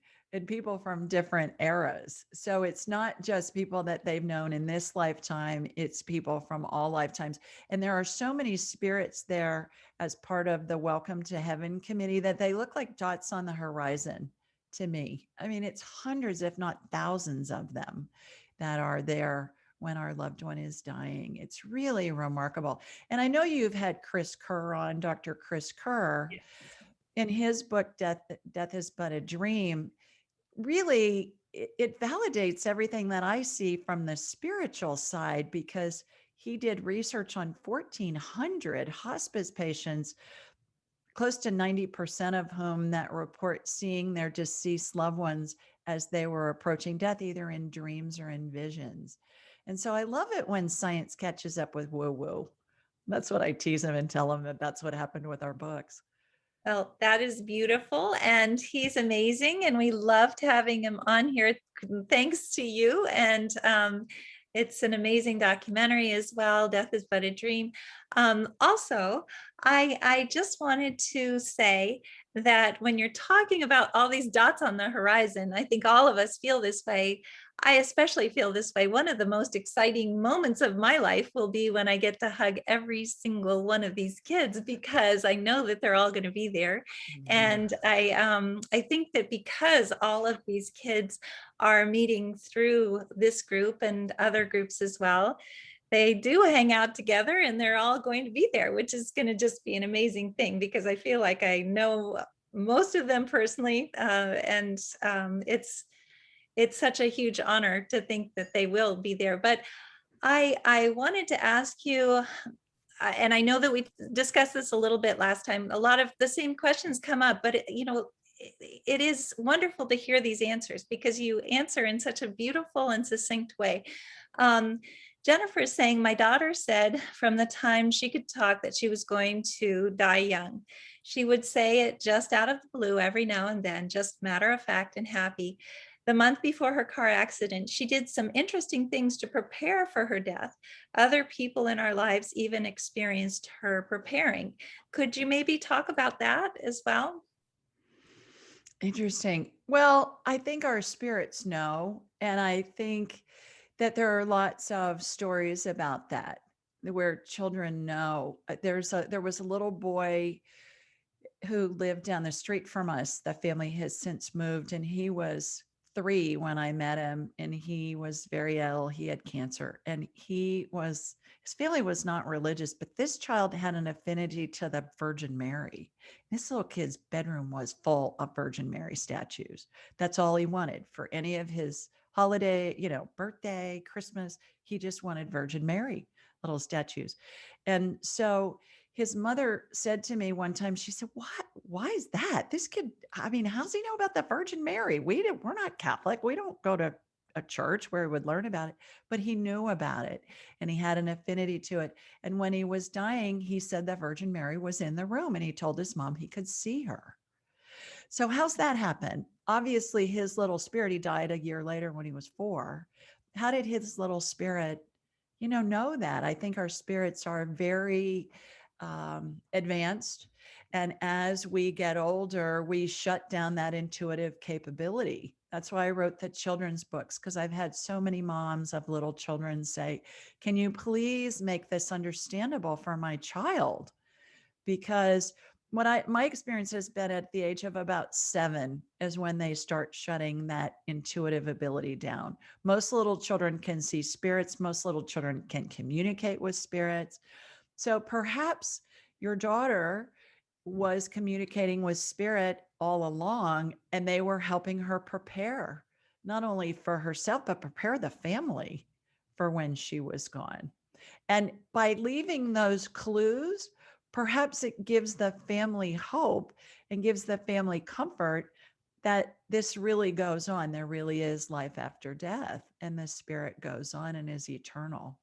people from different eras. So it's not just people that they've known in this lifetime, it's people from all lifetimes. And there are so many spirits there as part of the Welcome to Heaven committee that they look like dots on the horizon to me. I mean, it's hundreds, if not thousands of them that are there when our loved one is dying. It's really remarkable. And I know you've had Chris Kerr on, Dr. Chris Kerr. Yes. In his book, Death is But a Dream. Really, it validates everything that I see from the spiritual side, because he did research on 1,400 hospice patients, close to 90% of whom that report seeing their deceased loved ones as they were approaching death, either in dreams or in visions. And so I love it when science catches up with woo-woo. That's what I tease them and tell them, that that's what happened with our books. Well, that is beautiful. And he's amazing. And we loved having him on here. Thanks to you. And it's an amazing documentary as well. Death is but a dream. Also, I just wanted to say that when you're talking about all these dots on the horizon, I think all of us feel this way. I especially feel this way. One of the most exciting moments of my life will be when I get to hug every single one of these kids, because I know that they're all going to be there. And I think that because all of these kids are meeting through this group and other groups as well, they do hang out together and they're all going to be there, which is going to just be an amazing thing, because I feel like I know most of them personally. And it's such a huge honor to think that they will be there. But I wanted to ask you, and I know that we discussed this a little bit last time, a lot of the same questions come up, but it is wonderful to hear these answers, because you answer in such a beautiful and succinct way. Jennifer is saying, my daughter said from the time she could talk that she was going to die young. She would say it just out of the blue every now and then, just matter of fact and happy. The month before her car accident, she did some interesting things to prepare for her death. Other people in our lives even experienced her preparing. Could you maybe talk about that as well? Interesting. Well, I think our spirits know, and I think that there are lots of stories about that where children know. There was a little boy who lived down the street from us. The family has since moved, and he was 3 when I met him, and he was very ill. He had cancer, and his family was not religious, but this child had an affinity to the Virgin Mary. This little kid's bedroom was full of Virgin Mary statues. That's all he wanted for any of his holiday, birthday, Christmas. He just wanted Virgin Mary little statues. And so his mother said to me one time, she said, why is that? This kid, I mean, how's he know about the Virgin Mary? We're not Catholic. We don't go to a church where he would learn about it, but he knew about it and he had an affinity to it. And when he was dying, he said the Virgin Mary was in the room and he told his mom he could see her. So how's that happen? Obviously his little spirit, he died a year later when he was 4. How did his little spirit, know that? I think our spirits are very advanced. And as we get older, we shut down that intuitive capability. That's why I wrote the children's books, because I've had so many moms of little children say, can you please make this understandable for my child? Because my experience has been at the age of about 7 is when they start shutting that intuitive ability down. Most little children can see spirits. Most little children can communicate with spirits. So perhaps your daughter was communicating with spirit all along, and they were helping her prepare not only for herself, but prepare the family for when she was gone. And by leaving those clues, perhaps it gives the family hope and gives the family comfort that this really goes on. There really is life after death, and the spirit goes on and is eternal.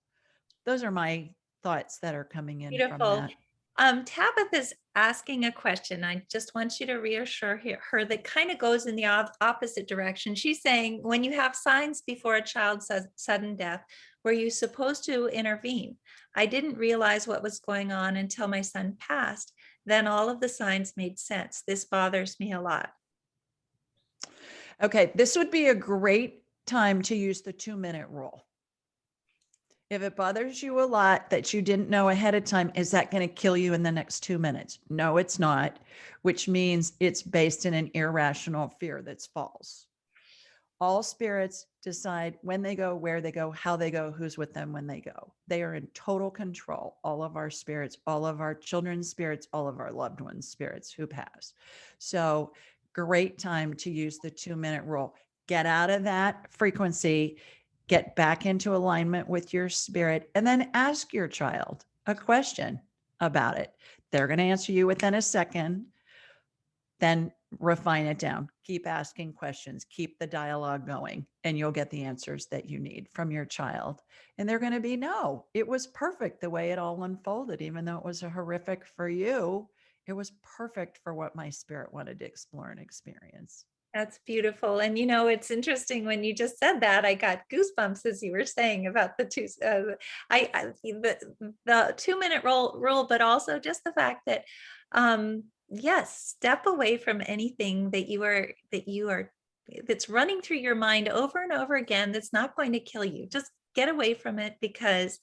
Those are my thoughts that are coming in from Beautiful. that. Tabitha's asking a question. I just want you to reassure her that kind of goes in the opposite direction. She's saying, when you have signs before a child's sudden death, were you supposed to intervene? I didn't realize what was going on until my son passed. Then all of the signs made sense. This bothers me a lot. Okay, this would be a great time to use the 2-minute rule. If it bothers you a lot that you didn't know ahead of time, is that going to kill you in the next 2 minutes? No, it's not, which means it's based in an irrational fear that's false. All spirits decide when they go, where they go, how they go, who's with them when they go. They are in total control. All of our spirits, all of our children's spirits, all of our loved ones' spirits who pass. So great time to use the 2-minute rule. Get out of that frequency, get back into alignment with your spirit, and then ask your child a question about it. They're going to answer you within a second. Then refine it down. Keep asking questions, keep the dialogue going, and you'll get the answers that you need from your child. And they're going to be, no, it was perfect the way it all unfolded, even though it was horrific for you. It was perfect for what my spirit wanted to explore and experience. That's beautiful. And it's interesting when you just said that, I got goosebumps as you were saying about the two, the 2-minute rule, but also just the fact that, yes, step away from anything that's running through your mind over and over again. That's not going to kill you. Just get away from it, because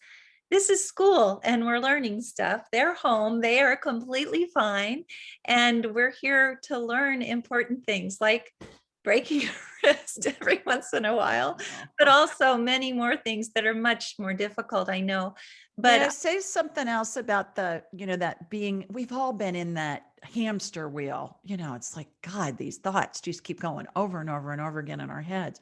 this is school and we're learning stuff. They're home. They are completely fine. And we're here to learn important things like breaking a wrist every once in a while, but also many more things that are much more difficult, I know. But I But say something else about that being, we've all been in that hamster wheel. It's like, God, these thoughts just keep going over and over and over again in our heads.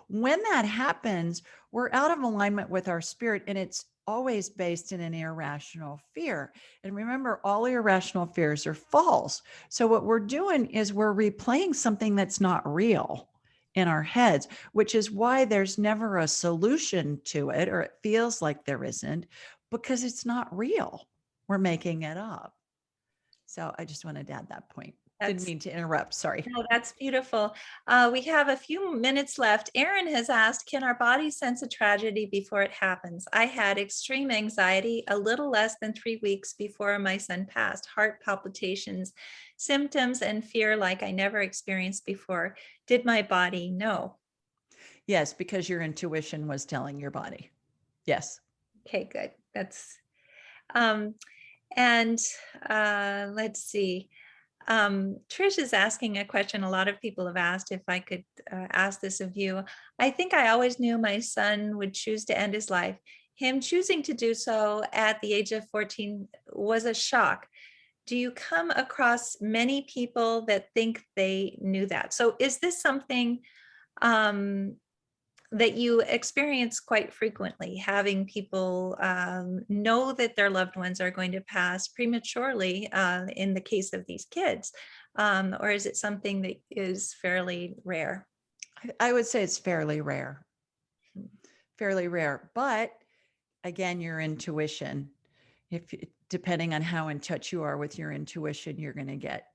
When that happens, we're out of alignment with our spirit, and it's always based in an irrational fear. And remember, all irrational fears are false. So what we're doing is we're replaying something that's not real in our heads, which is why there's never a solution to it, or it feels like there isn't, because it's not real. We're making it up. So I just wanted to add that point. Didn't that's mean to interrupt. Sorry. no, that's beautiful. We have a few minutes left. Aaron has asked, can our body sense a tragedy before it happens? I had extreme anxiety a little less than 3 weeks before my son passed, heart palpitations, symptoms, and fear like I never experienced before. Did my body know? Yes, because your intuition was telling your body. Yes. Okay, good. That's, um, and let's see. Trish is asking a question a lot of people have asked, if I could ask this of you. I think I always knew my son would choose to end his life. Him choosing to do so at the age of 14 was a shock. Do you come across many people that think they knew that? So is this something um, that you experience quite frequently, having people know that their loved ones are going to pass prematurely in the case of these kids? Or is it something that is fairly rare? I would say it's fairly rare. Fairly rare. But again, your intuition, depending on how in touch you are with your intuition, you're going to get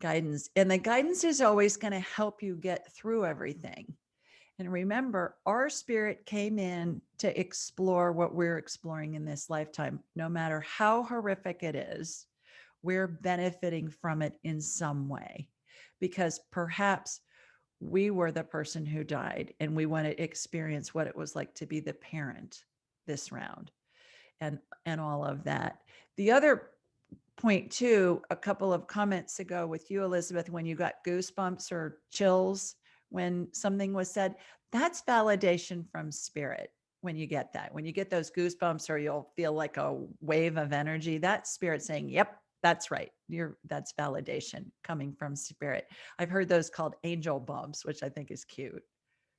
guidance. And the guidance is always going to help you get through everything. And remember, our spirit came in to explore what we're exploring in this lifetime. No matter how horrific it is, we're benefiting from it in some way, because perhaps we were the person who died and we want to experience what it was like to be the parent this round, and all of that. The other point too, a couple of comments ago with you, Elizabeth, when you got goosebumps or chills when something was said, that's validation from spirit. When you get that, when you get those goosebumps, or you'll feel like a wave of energy, that's spirit saying, yep, that's right. That's validation coming from spirit. I've heard those called angel bumps, which I think is cute.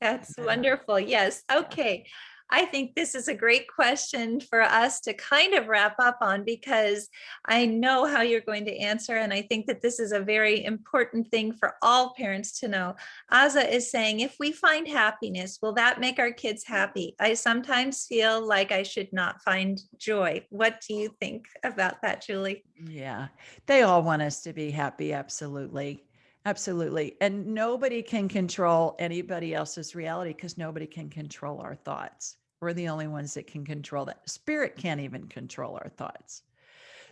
That's Yeah. wonderful. Yes. Okay. I think this is a great question for us to kind of wrap up on, because I know how you're going to answer. And I think that this is a very important thing for all parents to know. Aza is saying, if we find happiness, will that make our kids happy? I sometimes feel like I should not find joy. What do you think about that, Julie? Yeah, they all want us to be happy. Absolutely. Absolutely. And nobody can control anybody else's reality, because nobody can control our thoughts. We're the only ones that can control that. Spirit can't even control our thoughts.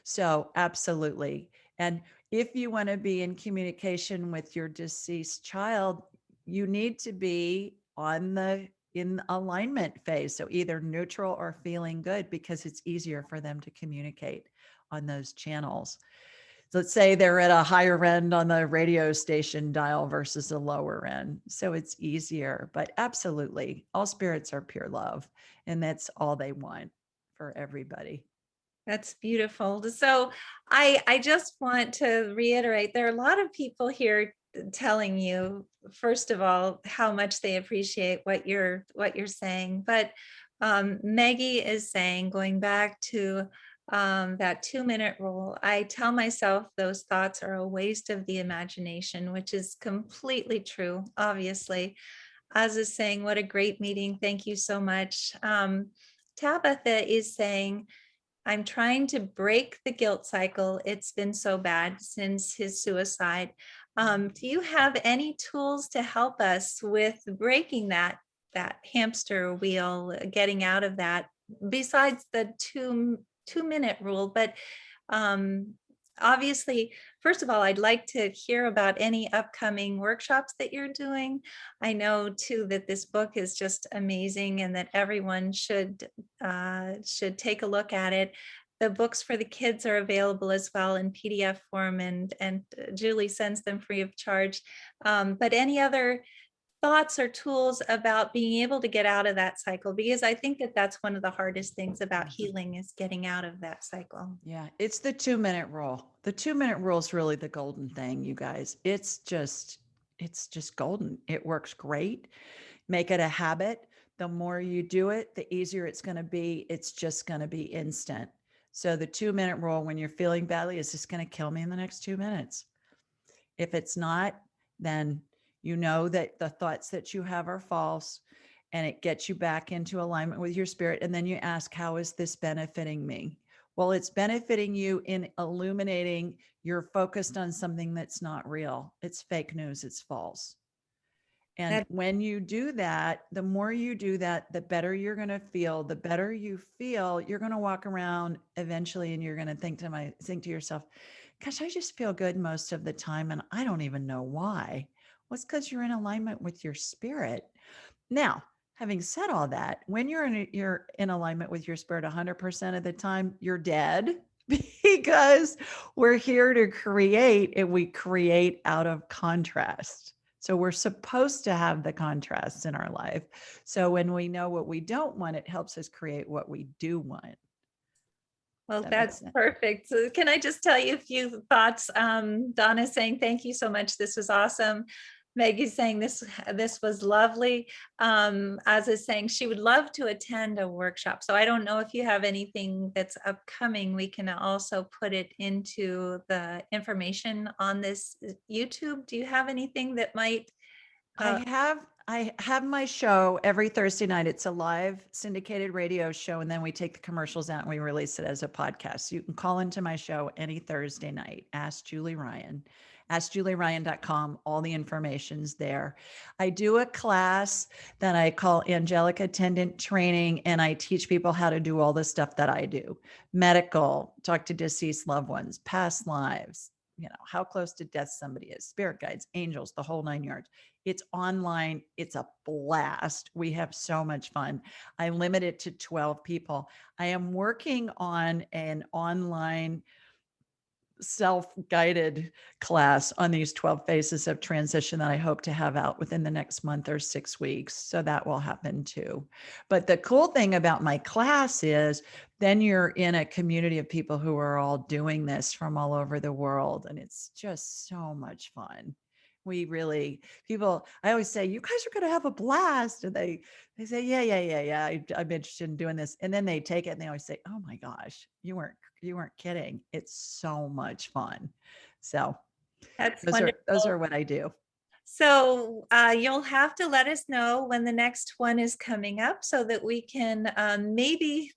So, absolutely. And if you want to be in communication with your deceased child, you need to be in alignment phase. So, either neutral or feeling good, because it's easier for them to communicate on those channels. Let's say they're at a higher end on the radio station dial versus a lower end. So it's easier, but absolutely, all spirits are pure love, and that's all they want for everybody. That's beautiful. So I just want to reiterate, there are a lot of people here telling you, first of all, how much they appreciate what you're saying. But Maggie is saying, going back to that 2-minute rule, I tell myself those thoughts are a waste of the imagination, which is completely true, obviously. Az is saying, what a great meeting. Thank you so much. Tabitha is saying, I'm trying to break the guilt cycle. It's been so bad since his suicide. Do you have any tools to help us with breaking that hamster wheel, getting out of that, besides the 2 minute rule? But um, obviously, first of all, I'd like to hear about any upcoming workshops that you're doing. I know too that this book is just amazing and that everyone should take a look at it. The books for the kids are available as well in PDF form, and Julie sends them free of charge. But any other thoughts or tools about being able to get out of that cycle? Because I think that that's one of the hardest things about healing, is getting out of that cycle. Yeah, it's the 2-minute rule. The 2-minute rule is really the golden thing, you guys. It's just golden. It works great. Make it a habit. The more you do it, the easier it's going to be. It's just going to be instant. So the 2-minute rule, when you're feeling badly, is just going to kill me in the next 2 minutes. If it's not, then you know that the thoughts that you have are false, and it gets you back into alignment with your spirit. And then you ask, how is this benefiting me? Well, it's benefiting you in illuminating you're focused on something that's not real. It's fake news. It's false. And when you do that, the more you do that, the better you're going to feel. The better you feel, you're going to walk around eventually and you're going to think to yourself, gosh, I just feel good most of the time. And I don't even know why. Well, it's because you're in alignment with your spirit. Now, having said all that, when you're in alignment with your spirit 100% of the time, you're dead, because we're here to create, and we create out of contrast. So we're supposed to have the contrasts in our life. So when we know what we don't want, it helps us create what we do want. Well, that's perfect. So can I just tell you a few thoughts? Donna's saying, thank you so much. This was awesome. Maggie's saying this was lovely. Az is saying she would love to attend a workshop. So I don't know if you have anything that's upcoming. We can also put it into the information on this YouTube. Do you have anything that might? I have my show every Thursday night. It's a live syndicated radio show, and then we take the commercials out and we release it as a podcast. So you can call into my show any Thursday night. Ask Julie Ryan. AskJulieRyan.com. All the information's there. I do a class that I call Angelic Attendant Training, and I teach people how to do all the stuff that I do. Medical, talk to deceased loved ones, past lives, how close to death somebody is, spirit guides, angels, the whole 9 yards. It's online. It's a blast. We have so much fun. I limit it to 12 people. I am working on an online self-guided class on these 12 phases of transition that I hope to have out within the next month or 6 weeks. So that will happen too. But the cool thing about my class is then you're in a community of people who are all doing this from all over the world. And it's just so much fun. I always say, you guys are going to have a blast. And they say, yeah. I'm interested in doing this. And then they take it and they always say, oh my gosh, you weren't kidding. It's so much fun. So those are what I do. So you'll have to let us know when the next one is coming up so that we can maybe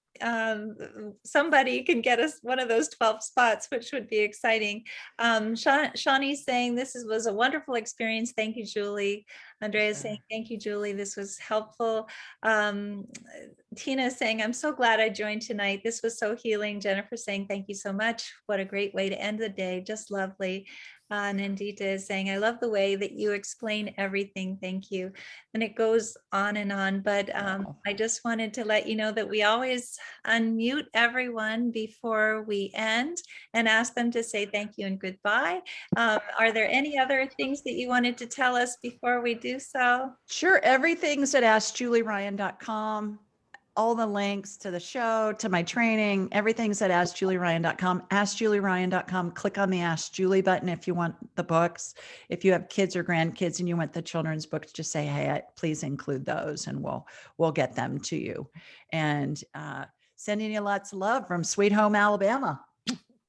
somebody can get us one of those 12 spots, which would be exciting. Shawnee's saying this was a wonderful experience. Thank you, Julie. Andrea's saying, thank you, Julie. This was helpful. Tina is saying, I'm so glad I joined tonight. This was so healing. Jennifer saying, thank you so much. What a great way to end the day. Just lovely. Nandita is saying, I love the way that you explain everything. Thank you. And it goes on and on. But I just wanted to let you know that we always unmute everyone before we end and ask them to say thank you and goodbye. Are there any other things that you wanted to tell us before we do so? Sure. Everything's at AskJulieRyan.com. All the links to the show, to my training, everything's at AskJulieRyan.com. AskJulieRyan.com. Click on the Ask Julie button if you want the books. If you have kids or grandkids and you want the children's books, just say, hey, please include those, and we'll get them to you. And sending you lots of love from Sweet Home, Alabama.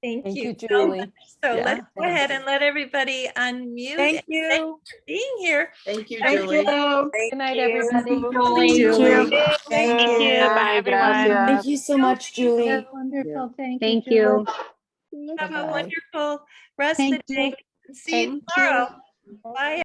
Thank Thank you you, so Julie. much. So Yeah, let's go ahead and let everybody unmute. Thank and you. Thank you for being here. Thank you, Thank Julie. you. Good night, everybody. Julie. Julie. Thank Thank you. you. Bye, everyone. Thank you so much, Julie. Wonderful. Thank you. Have a Bye-bye. wonderful rest of Thank the day. you. See you Thank tomorrow. you. Bye.